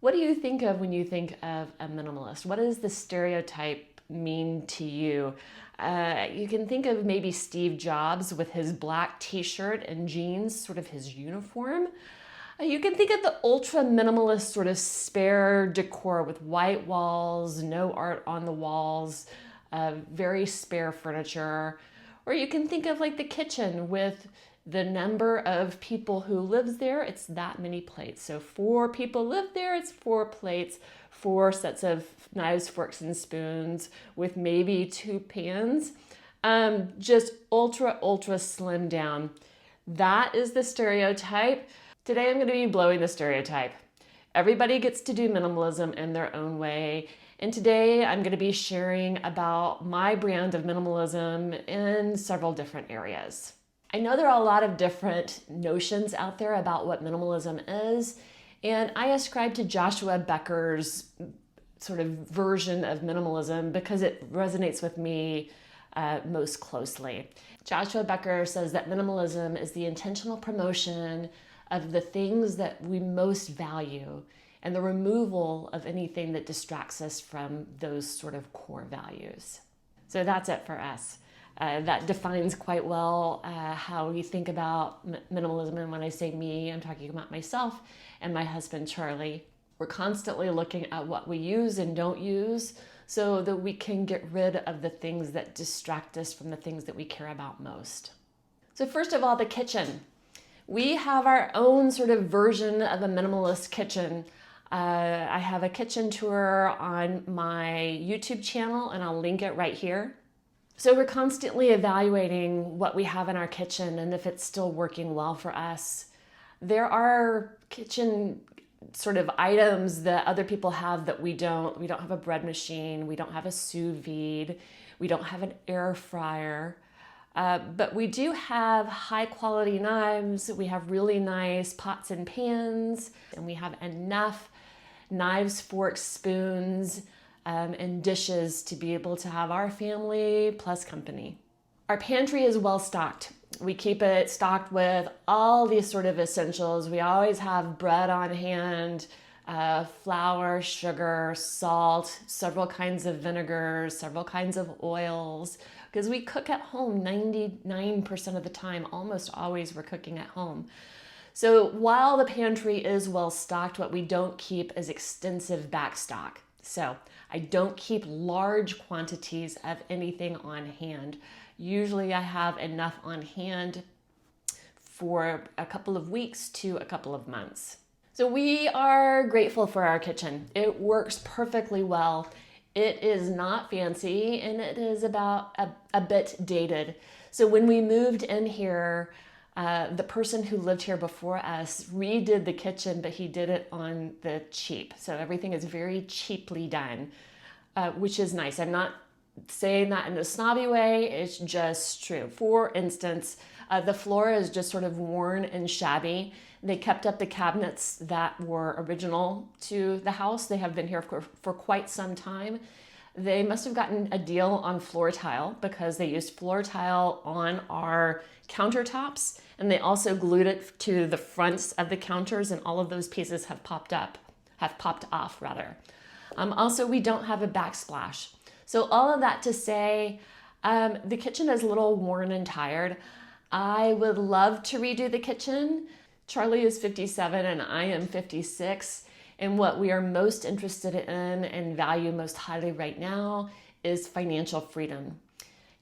What do you think of when you think of a minimalist? What does the stereotype mean to you? You can think of maybe Steve Jobs with his black t-shirt and jeans, sort of his uniform. You can think of the ultra minimalist sort of spare decor with white walls, no art on the walls, very spare furniture. Or you can think of like the kitchen with the number of people who lives there, it's that many plates. So 4 people live there, it's 4 plates, 4 sets of knives, forks, and spoons with maybe 2 pans. Just ultra slim down. That is the stereotype. Today I'm going to be blowing the stereotype. Everybody gets to do minimalism in their own way. And today I'm going to be sharing about my brand of minimalism in several different areas. I know there are a lot of different notions out there about what minimalism is, and I ascribe to Joshua Becker's sort of version of minimalism because it resonates with me most closely. Joshua Becker says that minimalism is the intentional promotion of the things that we most value and the removal of anything that distracts us from those sort of core values. So that's it for us. That defines quite well how we think about minimalism. And when I say me, I'm talking about myself and my husband, Charlie. We're constantly looking at what we use and don't use so that we can get rid of the things that distract us from the things that we care about most. So first of all, the kitchen. We have our own sort of version of a minimalist kitchen. I have a kitchen tour on my YouTube channel, and I'll link it right here. So we're constantly evaluating what we have in our kitchen and if it's still working well for us. There are kitchen sort of items that other people have that we don't. We don't have a bread machine. We don't have a sous vide. We don't have an air fryer. But we do have high quality knives. We have really nice pots and pans, and we have enough knives, forks, spoons, and dishes to be able to have our family plus company. Our pantry is well stocked. We keep it stocked with all these sort of essentials. We always have bread on hand, flour, sugar, salt, several kinds of vinegars, several kinds of oils, because we cook at home 99% of the time. Almost always we're cooking at home. So while the pantry is well stocked, what we don't keep is extensive back stock. So I don't keep large quantities of anything on hand. Usually I have enough on hand for a couple of weeks to a couple of months. So we are grateful for our kitchen. It works perfectly well. It is not fancy, and it is about a bit dated. So when we moved in here, the person who lived here before us redid the kitchen, but he did it on the cheap. So everything is very cheaply done, which is nice. I'm not saying that in a snobby way, it's just true. For instance, the floor is just sort of worn and shabby. They kept up the cabinets that were original to the house. They have been here for quite some time. They must have gotten a deal on floor tile because they used floor tile on our countertops, and they also glued it to the fronts of the counters, and all of those pieces have popped off rather. Also, we don't have a backsplash. So all of that to say, the kitchen is a little worn and tired. I would love to redo the kitchen. Charlie is 57 and I am 56. And what we are most interested in and value most highly right now is financial freedom.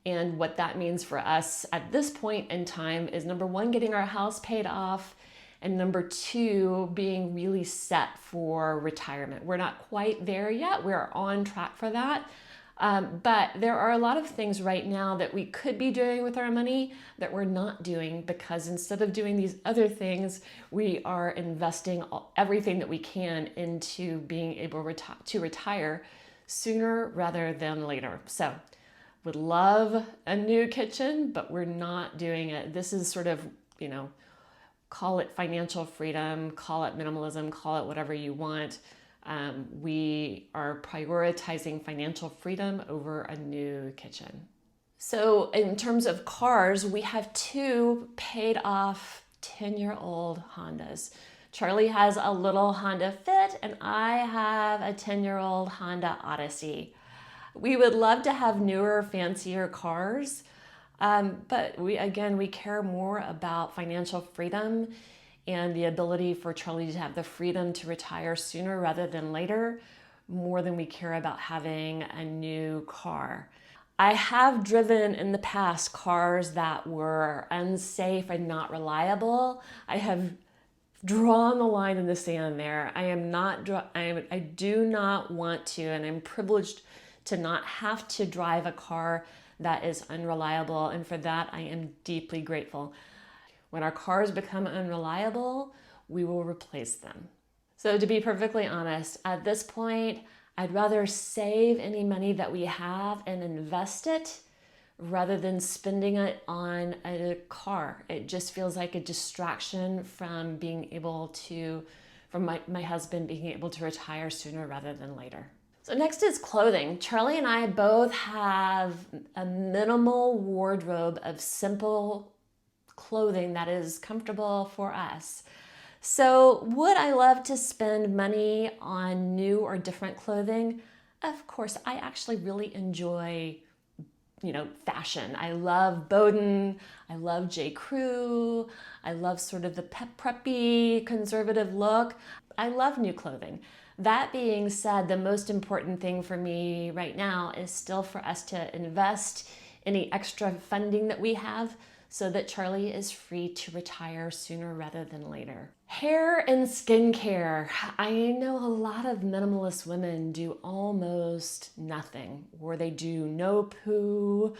And what that means for us at this point in time is, number one, getting our house paid off, and number two, being really set for retirement. We're not quite there yet. We're on track for that. But there are a lot of things right now that we could be doing with our money that we're not doing, because instead of doing these other things, we are investing everything that we can into being able to retire sooner rather than later. So would love a new kitchen, but we're not doing it. This is sort of, call it financial freedom, call it minimalism, call it whatever you want. We are prioritizing financial freedom over a new kitchen. So in terms of cars, we have 2 paid off 10-year-old Hondas. Charlie has a little Honda Fit and I have a 10-year-old Honda Odyssey. We would love to have newer, fancier cars, but we care more about financial freedom and the ability for Charlie to have the freedom to retire sooner rather than later, more than we care about having a new car. I have driven in the past cars that were unsafe and not reliable. I have drawn the line in the sand there. I do not want to, and I'm privileged to not have to drive a car that is unreliable, and for that I am deeply grateful. When our cars become unreliable, we will replace them. So to be perfectly honest, at this point, I'd rather save any money that we have and invest it rather than spending it on a car. It just feels like a distraction from my husband being able to retire sooner rather than later. So next is clothing. Charlie and I both have a minimal wardrobe of simple clothing that is comfortable for us. So would I love to spend money on new or different clothing? Of course, I actually really enjoy, fashion. I love Bowden, I love J. Crew, I love sort of the preppy, conservative look. I love new clothing. That being said, the most important thing for me right now is still for us to invest any extra funding that we have so that Charlie is free to retire sooner rather than later. Hair and skincare. I know a lot of minimalist women do almost nothing, or they do no poo,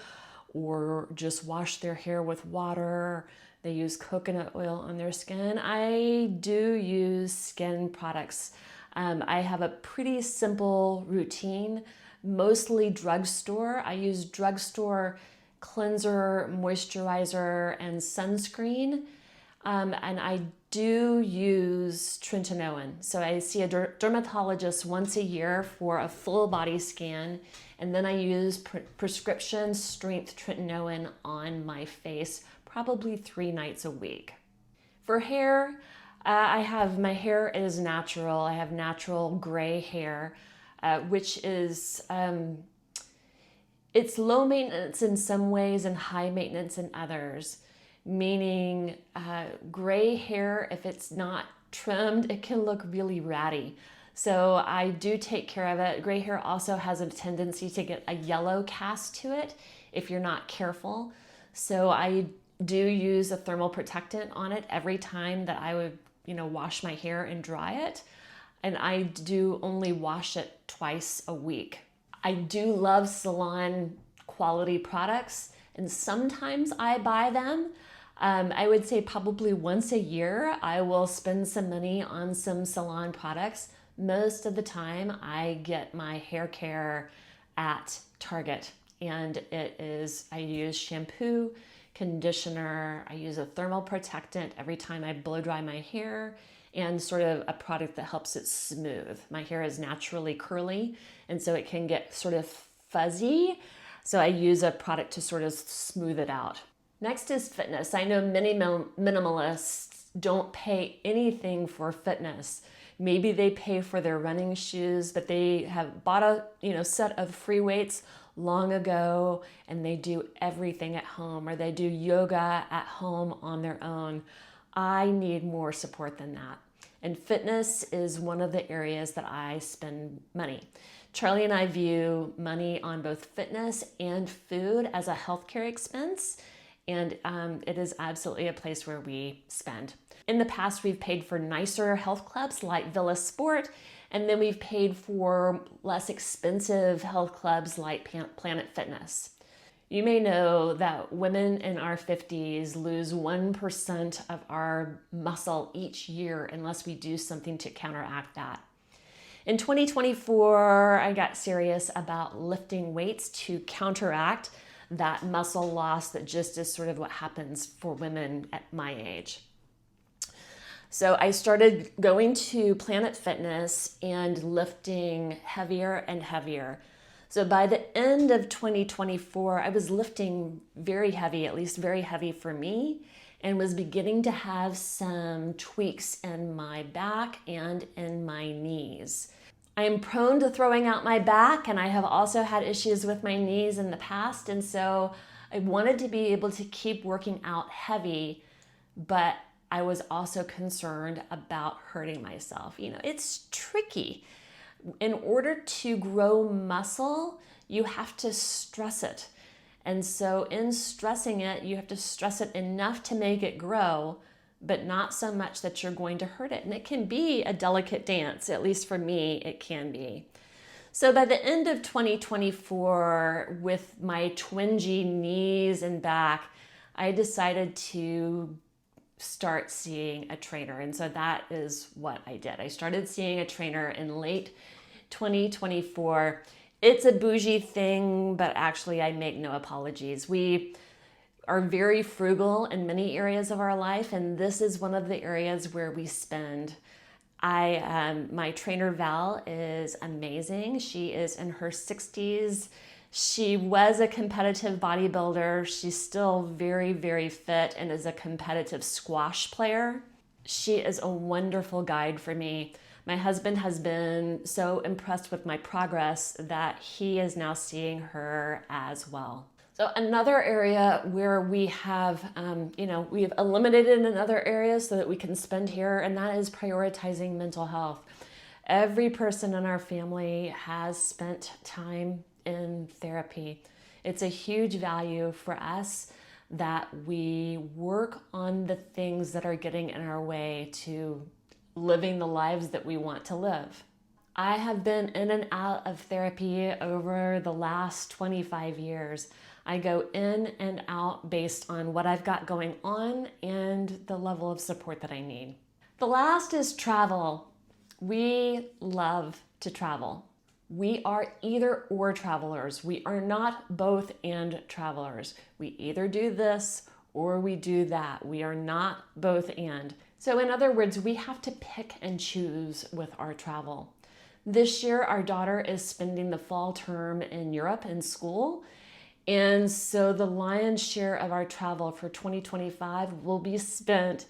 or just wash their hair with water. They use coconut oil on their skin. I do use skin products. I have a pretty simple routine, mostly drugstore. I use drugstore cleanser, moisturizer, and sunscreen. And I do use tretinoin. So I see a dermatologist once a year for a full body scan. And then I use prescription strength tretinoin on my face, probably 3 nights a week. For hair, my hair is natural. I have natural gray hair, which is, it's low maintenance in some ways and high maintenance in others, meaning gray hair, if it's not trimmed, it can look really ratty. So I do take care of it. Gray hair also has a tendency to get a yellow cast to it if you're not careful. So I do use a thermal protectant on it every time that I would, wash my hair and dry it. And I do only wash it twice a week. I do love salon quality products, and sometimes I buy them. I would say probably once a year I will spend some money on some salon products. Most of the time I get my hair care at Target, and I use shampoo, conditioner, I use a thermal protectant every time I blow dry my hair, and sort of a product that helps it smooth. My hair is naturally curly, and so it can get sort of fuzzy. So I use a product to sort of smooth it out. Next is fitness. I know many minimalists don't pay anything for fitness. Maybe they pay for their running shoes, but they have bought a set of free weights long ago, and they do everything at home, or they do yoga at home on their own. I need more support than that. And fitness is one of the areas that I spend money. Charlie and I view money on both fitness and food as a healthcare expense, and it is absolutely a place where we spend. In the past, we've paid for nicer health clubs like Villa Sport, and then we've paid for less expensive health clubs like Planet Fitness. You may know that women in our 50s lose 1% of our muscle each year unless we do something to counteract that. In 2024, I got serious about lifting weights to counteract that muscle loss that just is sort of what happens for women at my age. So I started going to Planet Fitness and lifting heavier and heavier. So by the end of 2024, I was lifting very heavy, at least very heavy for me. and was beginning to have some tweaks in my back and in my knees. I am prone to throwing out my back, and I have also had issues with my knees in the past, and so I wanted to be able to keep working out heavy, but I was also concerned about hurting myself. You know, it's tricky. In order to grow muscle, you have to stress it. And so in stressing it, you have to stress it enough to make it grow, but not so much that you're going to hurt it. And it can be a delicate dance, at least for me, it can be. So by the end of 2024, with my twingy knees and back, I decided to start seeing a trainer. And so that is what I did. I started seeing a trainer in late 2024. It's a bougie thing, but actually I make no apologies. We are very frugal in many areas of our life, and this is one of the areas where we spend. My trainer Val is amazing. She is in her 60s. She was a competitive bodybuilder. She's still very, very fit and is a competitive squash player. She is a wonderful guide for me. My husband has been so impressed with my progress that he is now seeing her as well. So another area where we have, we have eliminated another area so that we can spend here, and that is prioritizing mental health. Every person in our family has spent time in therapy. It's a huge value for us that we work on the things that are getting in our way to living the lives that we want to live. I have been in and out of therapy over the last 25 years. I go in and out based on what I've got going on and the level of support that I need. The last is travel. We love to travel. We are either or travelers. We are not both and travelers. We either do this or we do that. We are not both and. So in other words, we have to pick and choose with our travel. This year, our daughter is spending the fall term in Europe in school. And so the lion's share of our travel for 2025 will be spent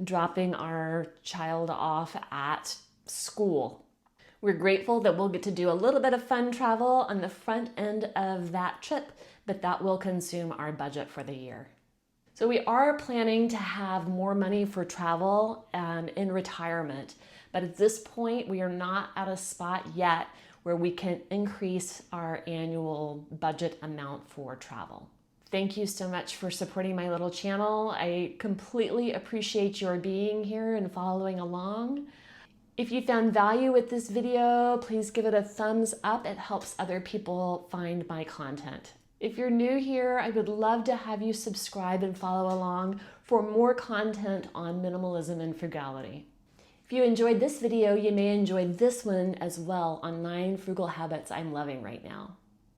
dropping our child off at school. We're grateful that we'll get to do a little bit of fun travel on the front end of that trip, but that will consume our budget for the year. So we are planning to have more money for travel in retirement, but at this point, we are not at a spot yet where we can increase our annual budget amount for travel. Thank you so much for supporting my little channel. I completely appreciate your being here and following along. If you found value with this video, please give it a thumbs up. It helps other people find my content. If you're new here, I would love to have you subscribe and follow along for more content on minimalism and frugality. If you enjoyed this video, you may enjoy this one as well on 9 frugal habits I'm loving right now.